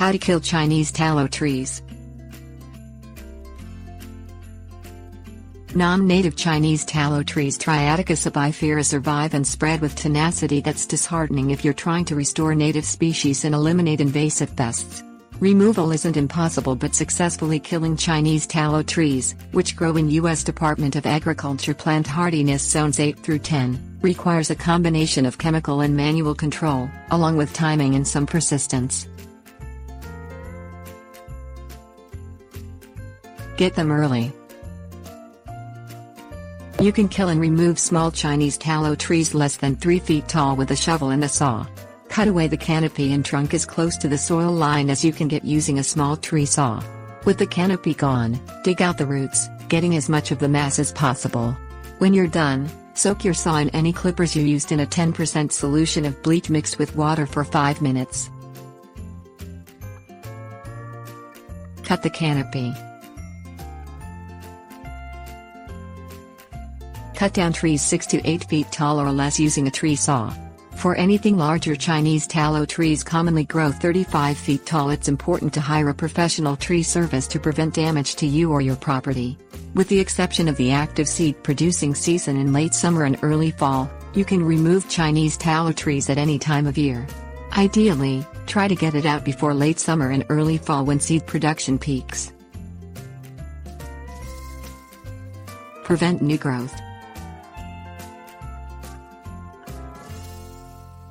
How to kill Chinese tallow trees. Non-native Chinese tallow trees Triadica sebifera survive and spread with tenacity that's disheartening if you're trying to restore native species and eliminate invasive pests. Removal isn't impossible, but successfully killing Chinese tallow trees, which grow in U.S. Department of Agriculture plant hardiness zones 8 through 10, requires a combination of chemical and manual control, along with timing and some persistence. Get them early. You can kill and remove small Chinese tallow trees less than 3 feet tall with a shovel and a saw. Cut away the canopy and trunk as close to the soil line as you can get using a small tree saw. With the canopy gone, dig out the roots, getting as much of the mass as possible. When you're done, soak your saw and any clippers you used in a 10% solution of bleach mixed with water for 5 minutes. Cut the canopy. Cut down trees 6 to 8 feet tall or less using a tree saw. For anything larger, Chinese tallow trees commonly grow 35 feet tall. It's important to hire a professional tree service to prevent damage to you or your property. With the exception of the active seed producing season in late summer and early fall, you can remove Chinese tallow trees at any time of year. Ideally, try to get it out before late summer and early fall when seed production peaks. Prevent new growth.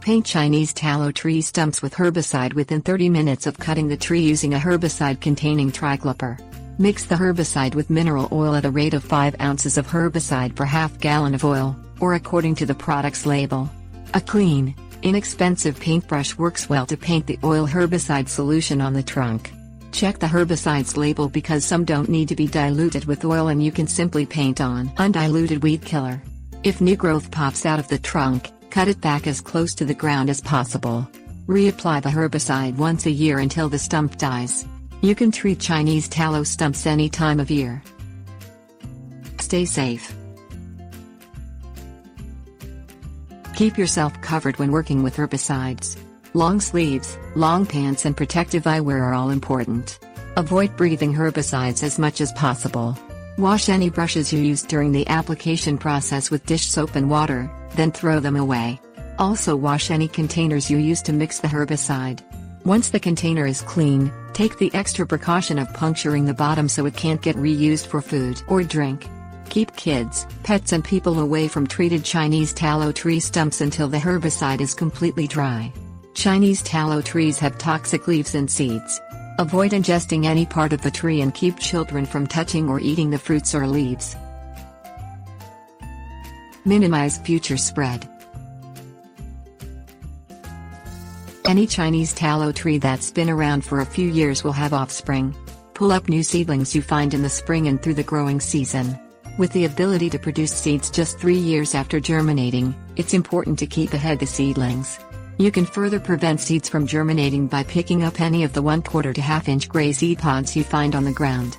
Paint Chinese tallow tree stumps with herbicide within 30 minutes of cutting the tree using a herbicide containing triclopyr. Mix the herbicide with mineral oil at a rate of 5 ounces of herbicide per half gallon of oil, or according to the product's label. A clean, inexpensive paintbrush works well to paint the oil herbicide solution on the trunk. Check the herbicide's label because some don't need to be diluted with oil and you can simply paint on undiluted weed killer. If new growth pops out of the trunk, cut it back as close to the ground as possible. Reapply the herbicide once a year until the stump dies. You can treat Chinese tallow stumps any time of year. Stay safe. Keep yourself covered when working with herbicides. Long sleeves, long pants and protective eyewear are all important. Avoid breathing herbicides as much as possible. Wash any brushes you used during the application process with dish soap and water, then throw them away. Also wash any containers you used to mix the herbicide. Once the container is clean, take the extra precaution of puncturing the bottom so it can't get reused for food or drink. Keep kids, pets and people away from treated Chinese tallow tree stumps until the herbicide is completely dry. Chinese tallow trees have toxic leaves and seeds. Avoid ingesting any part of the tree and keep children from touching or eating the fruits or leaves. Minimize future spread. Any Chinese tallow tree that's been around for a few years will have offspring. Pull up new seedlings you find in the spring and through the growing season. With the ability to produce seeds just 3 years after germinating, it's important to keep ahead the seedlings. You can further prevent seeds from germinating by picking up any of the 1/4 to 1/2 inch gray seed pods you find on the ground.